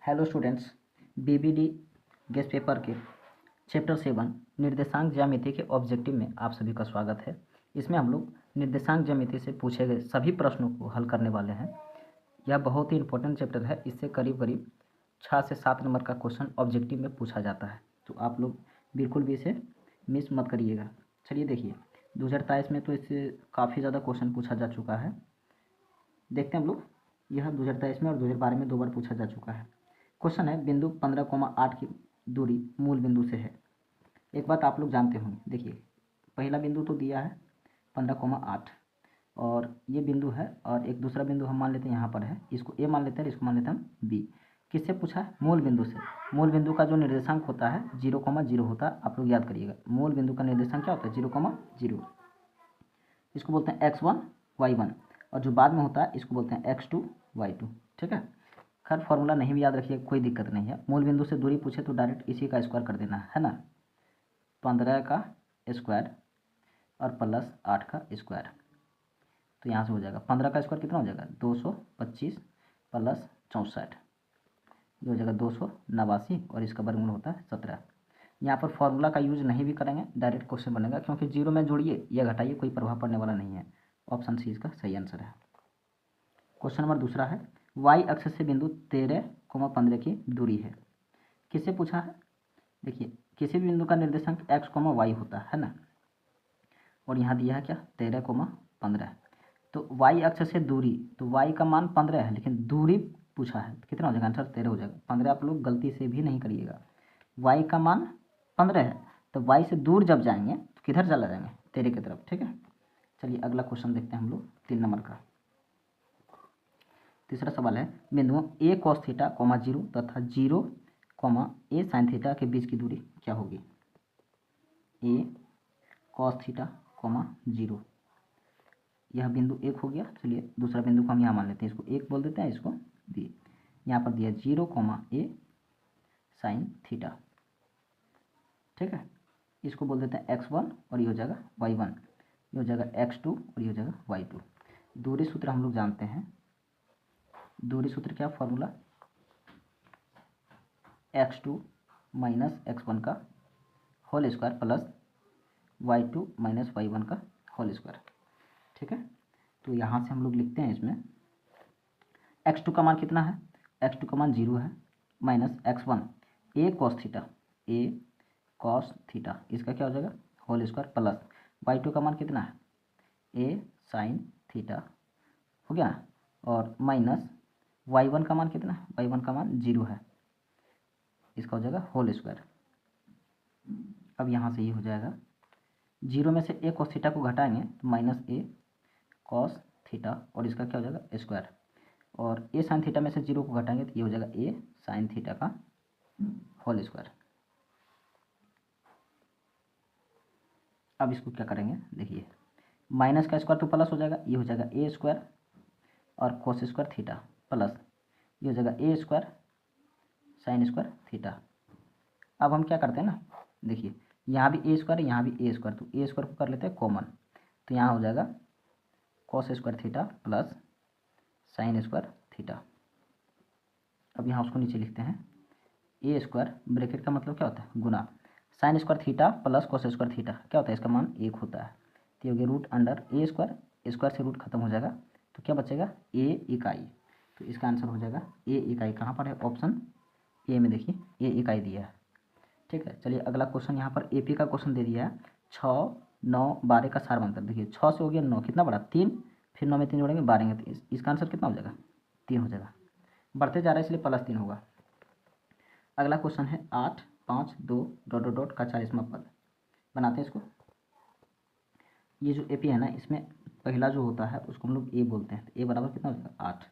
Hello students, BBD guest paper के chapter 7 निर्देशांक ज्यामिति के ऑब्जेक्टिव में आप सभी का स्वागत है। इसमें हम लोग निर्देशांक ज्यामिति से पूछे गए सभी प्रश्नों को हल करने वाले हैं। यह बहुत ही इंपॉर्टेंट चैप्टर है। इससे करीब करीब 6 से 7 नंबर का क्वेश्चन ऑब्जेक्टिव में पूछा जाता है, तो आप लोग बिल्कुल भी इसे मिस मत करिएगा। चलिए देखिए, 2023 में तो इससे काफ़ी ज़्यादा क्वेश्चन पूछा जा चुका है। देखते हैं हम लोग, यह 2023 में और 2012 में 2 बार पूछा जा चुका है। क्वेश्चन है, बिंदु 15,8 की दूरी मूल बिंदु से है। एक बात आप लोग जानते होंगे, देखिए पहला बिंदु तो दिया है 15,8 और ये बिंदु है, और एक दूसरा बिंदु हम मान लेते हैं यहाँ पर है, इसको ए मान लेते हैं, इसको मान लेते हैं हम बी। किससे पूछा है? मूल बिंदु से। मूल बिंदु का जो निर्देशांक होता है 0,0 होता है, आप लोग याद करिएगा। मूल बिंदु का निर्देशांक क्या होता है? 0,0। इसको बोलते हैं x1 y1, और जो बाद में होता है इसको बोलते हैं x2 y2। ठीक है, खैर फॉर्मूला नहीं भी याद रखिए, कोई दिक्कत नहीं है। मूल बिंदु से दूरी पूछे तो डायरेक्ट इसी का स्क्वायर कर देना है ना, 15 का स्क्वायर और प्लस 8 का स्क्वायर। तो यहाँ से हो जाएगा 15 का स्क्वायर कितना हो जाएगा? 225 प्लस 64, जो हो जाएगा 289, और इसका वर्गमूल होता है 17। यहाँ पर फॉर्मूला का यूज नहीं भी करेंगे, डायरेक्ट क्वेश्चन बनेगा, क्योंकि जीरो में जोड़िए या घटाइए कोई प्रभाव पड़ने वाला नहीं है। ऑप्शन सी इसका सही आंसर है। क्वेश्चन नंबर दूसरा है, वाई अक्ष से बिंदु 13,15 की दूरी है। किससे पूछा है? देखिए किसी भी बिंदु का निर्देशांक x, y होता है ना, और यहाँ दिया है क्या? 13,15। तो y अक्ष से दूरी, तो y का मान 15 है, लेकिन दूरी पूछा है, कितना हो जाएगा? आंसर 13 हो जाएगा। 15 आप लोग गलती से भी नहीं करिएगा। y का मान 15 है, तो y से दूर जब जाएंगे तो किधर चला जाएंगे? 13 की तरफ। ठीक है, चलिए अगला क्वेश्चन देखते हैं हम लोग, 3 नंबर का। तीसरा सवाल है, बिंदुओं a cos थीटा, 0 तथा 0, a sin थीटा के बीच की दूरी क्या होगी? a cos थीटा, 0, यह बिंदु 1 हो गया। चलिए दूसरा बिंदु को हम यहाँ मान लेते हैं, इसको 1 बोल देते हैं, इसको b। यहाँ पर दिया 0, a sin थीटा। ठीक है, इसको बोल देते हैं x1, और ये हो जाएगा y1, ये हो जाएगा x2, और ये हो जाएगा y2। दूरी सूत्र हम लोग जानते हैं। दूरी सूत्र क्या फॉर्मूला? x2 माइनस x1 का whole square plus y2 minus y1 का होल स्क्वायर। ठीक है, तो यहाँ से हम लोग लिखते हैं, इसमें x2 का मान कितना है? x2 का मान 0 है, minus x1 a cos theta, इसका क्या हो जाएगा? होल स्क्वायर प्लस y2 का मान कितना है? a sin थीटा हो गया, और माइनस y1 का मान कितना है? y1 का मान 0 है, इसका हो जाएगा होल स्क्वायर। अब यहाँ से ये हो जाएगा, 0 में से a cos थीटा को घटाएंगे तो माइनस a cos थीटा, और इसका क्या हो जाएगा? स्क्वायर, और a sin थीटा में से 0 को घटाएंगे तो ये हो जाएगा a sin थीटा का होल स्क्वायर। अब इसको क्या करेंगे? देखिए माइनस का स्क्वायर तो प्लस हो जाएगा, ये हो जाएगा a स्क्वायर और कोस स्क्वायर थीटा, प्लस ये हो जाएगा a square sine square theta. अब हम क्या करते हैं ना, देखिए यहाँ भी a स्क्वायर, यहाँ भी a स्क्वायर, तो a स्क्वायर को कर लेते हैं कॉमन, तो यहाँ हो जाएगा कोस square theta plus sign square theta. अब यहाँ उसको नीचे लिखते हैं, a स्क्वायर ब्रैकेट का मतलब क्या होता है? गुना, sine square theta plus cos square theta क्या होता है? इसका मान 1 होता है, तो ये हो गया root under a square, square से रूट खत्म हो जाएगा, तो क्या बचेगा? a इकाई। तो इसका आंसर हो जाएगा a इकाई। कहाँ पर है? ऑप्शन ए में देखिए a इकाई दिया है। ठीक है, चलिए अगला क्वेश्चन, यहाँ पर AP का क्वेश्चन दे दिया है, 6, 9, 12 का सार अंतर। देखिए 6 से हो गया 9, कितना बढ़ा? 3, फिर 9 में 3 जोड़ेंगे 12, तो इसका आंसर कितना हो जाएगा? 3 हो जाएगा। बढ़ते जा रहा है इसलिए प्लस 3 होगा। अगला क्वेश्चन है 8, 5, 2 डॉट डॉट डॉट का 40वां पद। बनाते हैं इसको। ये जो AP है ना, इसमें पहला जो होता है उसको हम लोग A बोलते हैं, तो A बराबर कितना हो जाएगा? 8।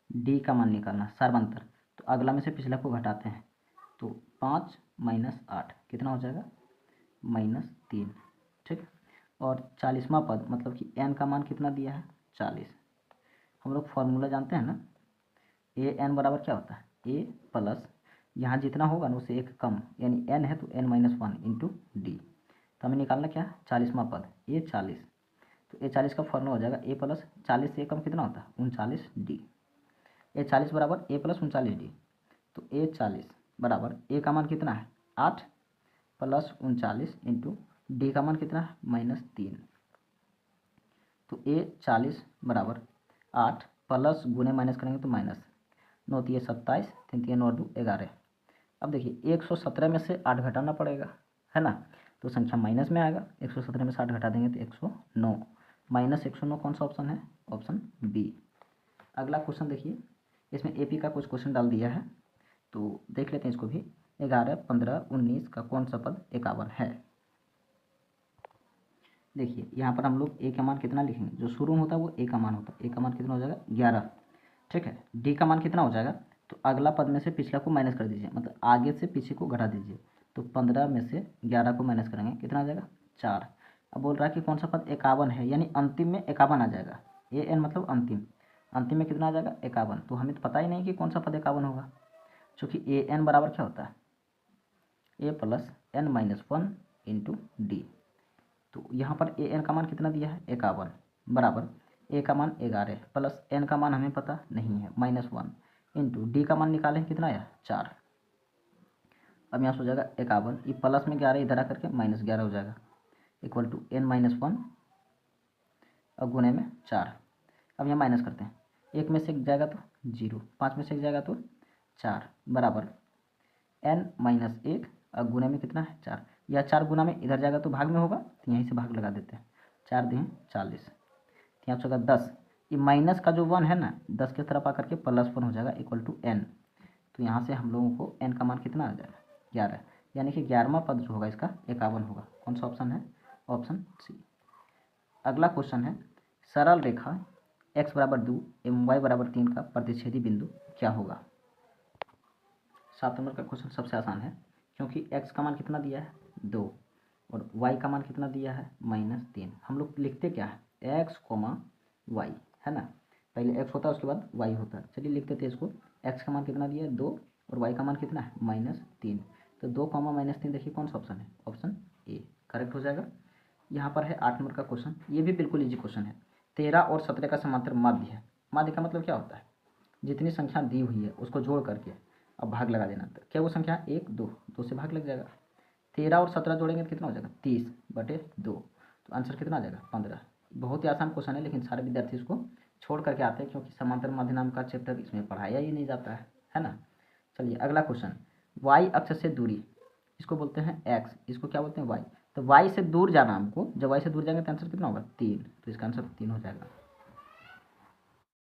D का मान निकालना, सर्वांतर, तो अगला में से पिछला को घटाते हैं, तो 5 माइनस 8 कितना हो जाएगा? -3। ठीक, और 40वां पद मतलब कि n का मान कितना दिया है? 40। हम लोग फॉर्मूला जानते हैं ना, an बराबर क्या होता है? a प्लस यहाँ जितना होगा ना उससे 1 कम, यानी n है तो n-1 इंटू डी। तो हमें निकालना क्या है? 40वां पद a 40, तो a 40 का फॉर्मूला हो जाएगा a प्लस 40 से कम कितना होता है? 39d। a 40 बराबर a प्लस 39d। तो ए 40 बराबर ए का मान कितना है 8 प्लस 39 इंटू डी का मान कितना है -3। तो ए 40 बराबर 8 प्लस गुने माइनस करेंगे तो माइनस 9 3 27 3 3 9 2 11। अब देखिए 117 में से 8 घटाना पड़ेगा, है ना, तो संख्या माइनस में आएगा। 117 में से 8 घटा देंगे तो 109, -109 कौन सा ऑप्शन है, ऑप्शन बी। अगला क्वेश्चन देखिए, इसमें एपी का कुछ क्वेश्चन डाल दिया है, तो देख लेते हैं इसको भी। 11 15 19 का कौन सा पद 51 है। देखिए यहाँ पर हम लोग ए का मान कितना लिखेंगे, जो शुरू में होता है वो ए का मान होता है। ए का मान कितना हो जाएगा 11, ठीक है। डी का मान कितना हो जाएगा, तो अगला पद में से पिछला को माइनस कर दीजिए, मतलब आगे से पीछे को घटा दीजिए। तो 15 में से 11 को माइनस करेंगे, कितना आ जाएगा 4। अब बोल रहा है कि कौन सा पद 51 है, यानी अंतिम में 51 आ जाएगा। ए एन मतलब अंतिम, अंतिम में कितना आ जाएगा 51। तो हमें तो पता ही नहीं कि कौन सा पद 51 होगा, क्योंकि ए एन बराबर क्या होता है A plus N minus 1 into D. तो यहाँ पर ए एन का मान कितना दिया है 51 बराबर ए का मान 11 प्लस एन का मान हमें पता नहीं है -1 इंटू डी का मान निकालें कितना आया 4। अब यहाँ से हो जाएगा 51, ये प्लस में 11 इधर आकर के -11 हो जाएगा, इक्वल टू एन -1 और गुने में 4। अब यहाँ माइनस करते हैं, 1 में से 1 जाएगा तो 0, 5 में से 1 जाएगा तो 4 बराबर n -1 और गुने में कितना है 4। या 4 गुना में इधर जाएगा तो भाग में होगा, तो यहीं से भाग लगा देते हैं। 4 दें 40, यहाँ से होगा 10। ये माइनस का जो 1 है ना 10 की तरफ आकर के +1 हो जाएगा इक्वल टू n। तो यहाँ से हम लोगों को n का मान कितना आ जाएगा 11, यानी कि 11वां पद जो होगा इसका 51 होगा। कौन सा ऑप्शन है, ऑप्शन सी। अगला क्वेश्चन है, सरल रेखा x बराबर 2 एवं y बराबर 3 का प्रतिच्छेदी बिंदु क्या होगा। 7 नंबर का क्वेश्चन सबसे आसान है, क्योंकि x का मान कितना दिया है 2 और y का मान कितना दिया है -3। हम लोग लिखते क्या है x, y, है ना, पहले x होता है उसके बाद y होता है। चलिए लिख देते हैं इसको। x का मान कितना दिया है 2 और y का मान कितना है -3। तो 2, -3 देखिए कौन सा ऑप्शन है, ऑप्शन ए करेक्ट हो जाएगा। यहाँ पर है 8 नंबर का क्वेश्चन, ये भी बिल्कुल इजी क्वेश्चन है। 13 और 17 का समांतर माध्य है। माध्य का मतलब क्या होता है, जितनी संख्या दी हुई है उसको जोड़ करके अब भाग लगा देना। तो क्या वो संख्या 1 2 2 से भाग लग जाएगा। 13 और 17 जोड़ेंगे तो कितना हो जाएगा 30/2। तो आंसर कितना आ जाएगा 15। बहुत ही आसान क्वेश्चन है, लेकिन सारे विद्यार्थी इसको छोड़ करके आते हैं, क्योंकि समांतर माध्य नाम का चैप्टर इसमें पढ़ाया ही नहीं जाता है ना। चलिए अगला क्वेश्चन, वाई अक्ष से दूरी, इसको बोलते हैं एक्स, इसको क्या बोलते हैं वाई। तो वाई से दूर जाना हमको, जब वाई से दूर जाएंगे तो आंसर कितना होगा 3। तो इसका आंसर 3 हो जाएगा।